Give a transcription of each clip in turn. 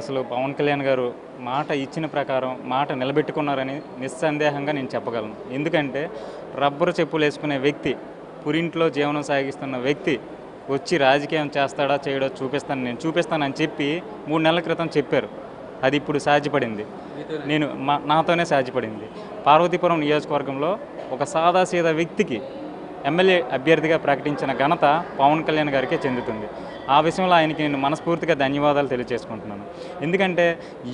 అసలు పవన్ కళ్యాణ్ గారు మాట ఇచ్చిన ప్రకారం మాట నిలబెట్టుకున్నారని నిస్సందేహంగా నేను చెప్పగలను. ఎందుకంటే రబ్బరు చెప్పులు వేసుకునే వ్యక్తి, పురింట్లో జీవనం సాగిస్తున్న వ్యక్తి వచ్చి రాజకీయం చేస్తాడా చేయడో నేను చూపిస్తానని చెప్పి 3 నెలల క్రితం చెప్పారు. అది ఇప్పుడు సాధ్యపడింది. నాతోనే సాధ్యపడింది. పార్వతీపురం నియోజకవర్గంలో ఒక సాదాసీదా వ్యక్తికి ఎమ్మెల్యే అభ్యర్థిగా ప్రకటించిన ఘనత పవన్ కళ్యాణ్ గారికే చెందుతుంది. ఆ విషయంలో ఆయనకి నేను మనస్ఫూర్తిగా ధన్యవాదాలు తెలియజేసుకుంటున్నాను. ఎందుకంటే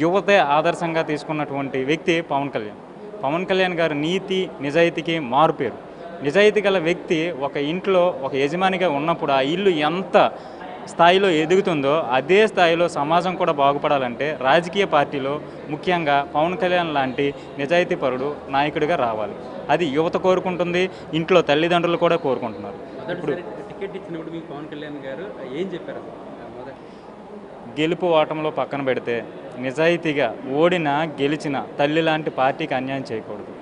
యువతే ఆదర్శంగా తీసుకున్నటువంటి వ్యక్తి పవన్ కళ్యాణ్. పవన్ కళ్యాణ్ గారు నీతి నిజాయితీకి మారుపేరు. నిజాయితీ గల వ్యక్తి ఒక ఇంట్లో ఒక యజమానిగా ఉన్నప్పుడు ఆ ఇల్లు ఎంత స్థాయిలో ఎదుగుతుందో అదే స్థాయిలో సమాజం కూడా బాగుపడాలంటే రాజకీయ పార్టీలో ముఖ్యంగా పవన్ కళ్యాణ్ లాంటి నిజాయితీపరుడు నాయకుడిగా రావాలి. అది యువత కోరుకుంటుంది, ఇంట్లో తల్లిదండ్రులు కూడా కోరుకుంటున్నారు. ఇప్పుడు టికెట్ ఇచ్చినప్పుడు మీకు పవన్ కళ్యాణ్ గారు ఏం చెప్పారు? గెలుపు ఓటంలో పక్కన పెడితే నిజాయితీగా ఓడినా గెలిచిన తల్లి లాంటి పార్టీకి అన్యాయం చేయకూడదు.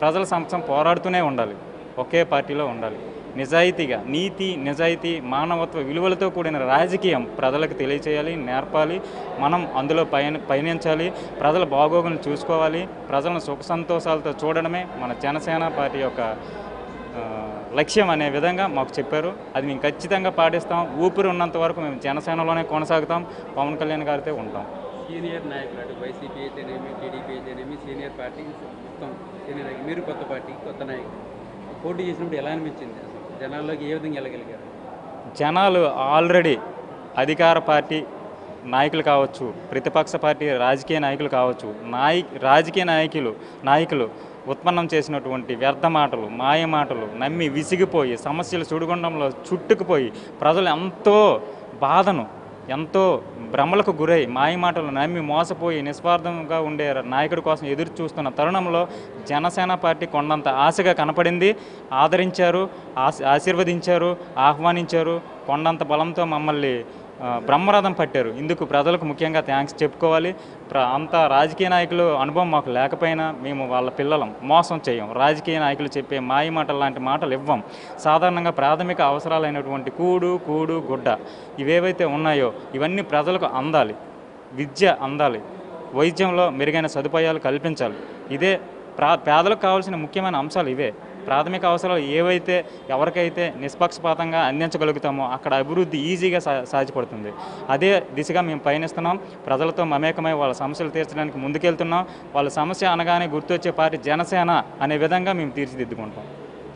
ప్రజల సమక్షం పోరాడుతూనే ఉండాలి, ఒకే పార్టీలో ఉండాలి. నిజాయితీగా నీతి నిజాయితీ మానవత్వ విలువలతో కూడిన రాజకీయం ప్రజలకు తెలియచేయాలి, నేర్పాలి. మనం అందులో పయనించాలి. ప్రజల బాగోగులను చూసుకోవాలి. ప్రజలను సుఖ సంతోషాలతో చూడడమే మన జనసేన పార్టీ యొక్క లక్ష్యం అనే విధంగా మాకు చెప్పారు. అది మేము ఖచ్చితంగా పాటిస్తాం. ఊపిరి ఉన్నంత వరకు మేము జనసేనలోనే కొనసాగుతాం, పవన్ కళ్యాణ్ గారితో ఉంటాం. సీనియర్ నాయకులు అటు వైసీపీ అయితేనేమి, టీడీపీ అయితేనేమి, సీనియర్ పార్టీ మొత్తం సీనియర్ నాయకులు, మీరు కొత్త పార్టీ కొత్త నాయకులు పోటీ చేసినప్పుడు ఎలా అనిపించింది? అసలు జనాల్లోకి ఏ విధంగా వెళ్ళగలిగారు? జనాలు ఆల్రెడీ అధికార పార్టీ నాయకులు కావచ్చు, ప్రతిపక్ష పార్టీ రాజకీయ నాయకులు కావచ్చు, రాజకీయ నాయకులు ఉత్పన్నం చేసినటువంటి వ్యర్థ మాటలు, మాయ మాటలు నమ్మి విసిగిపోయి సమస్యలు సుడిగుండంలో చుట్టుకుపోయి ప్రజలు ఎంతో బాధను, ఎంతో భ్రమలకు గురై మాయ మాటలు నమ్మి మోసపోయి నిస్వార్థంగా ఉండే నాయకుడి కోసం ఎదురు చూస్తున్న తరుణంలో జనసేన పార్టీ కొండంత ఆశగా కనపడింది. ఆదరించారు, ఆశీర్వదించారు, ఆహ్వానించారు. కొండంత బలంతో మమ్మల్ని బ్రహ్మరథం పట్టారు. ఇందుకు ప్రజలకు ముఖ్యంగా థ్యాంక్స్ చెప్పుకోవాలి. అంత రాజకీయ నాయకులు అనుభవం మాకు లేకపోయినా మేము వాళ్ళ పిల్లలం, మోసం చేయం. రాజకీయ నాయకులు చెప్పే మాయ మాటలు లాంటి మాటలు ఇవ్వం. సాధారణంగా ప్రాథమిక అవసరాలైనటువంటి కూడు గుడ్డ ఇవేవైతే ఉన్నాయో ఇవన్నీ ప్రజలకు అందాలి. విద్య అందాలి, వైద్యంలో మెరుగైన సదుపాయాలు కల్పించాలి. ఇదే పేదలకు కావాల్సిన ముఖ్యమైన అంశాలు. ఇవే ప్రాథమిక అవసరాలు. ఏవైతే ఎవరికైతే నిష్పక్షపాతంగా అందించగలుగుతామో అక్కడ అభివృద్ధి ఈజీగా సాధ్యపడుతుంది. అదే దిశగా మేము పయనిస్తున్నాం. ప్రజలతో మమేకమై వాళ్ళ సమస్యలు తీర్చడానికి ముందుకెళ్తున్నాం. వాళ్ళ సమస్య అనగానే గుర్తొచ్చే పార్టీ జనసేన అనే విధంగా మేము తీర్చిదిద్దుకుంటాం.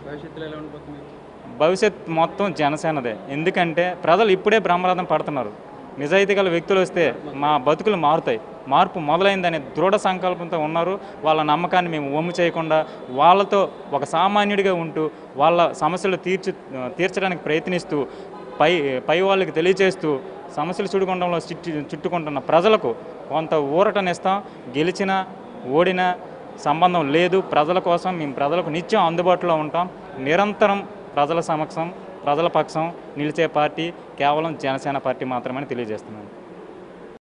భవిష్యత్తులో ఎలా ఉండబోతుంది? భవిష్యత్ మొత్తం జనసేనదే. ఎందుకంటే ప్రజలు ఇప్పుడే బ్రహ్మరథం పడుతున్నారు. నిజాయితీ గల వ్యక్తులు వస్తే మా బతుకులు మారుతాయి, మార్పు మొదలైందనే దృఢ సంకల్పంతో ఉన్నారు. వాళ్ళ నమ్మకాన్ని మేము వమ్ము చేయకుండా వాళ్ళతో ఒక సామాన్యుడిగా ఉంటూ వాళ్ళ సమస్యలు తీర్చడానికి ప్రయత్నిస్తూ పై వాళ్ళకి తెలియజేస్తూ సమస్యలు చుట్టుకుండంలో చుట్టుకుంటున్న ప్రజలకు కొంత ఊరటనిస్తాం. గెలిచినా ఓడినా సంబంధం లేదు. ప్రజల కోసం మేము ప్రజలకు నిత్యం అందుబాటులో ఉంటాం. నిరంతరం ప్రజల సమక్షం ప్రజల పక్షం నిలిచే పార్టీ కేవలం జనసేన పార్టీ మాత్రమే తెలియజేస్తున్నాను.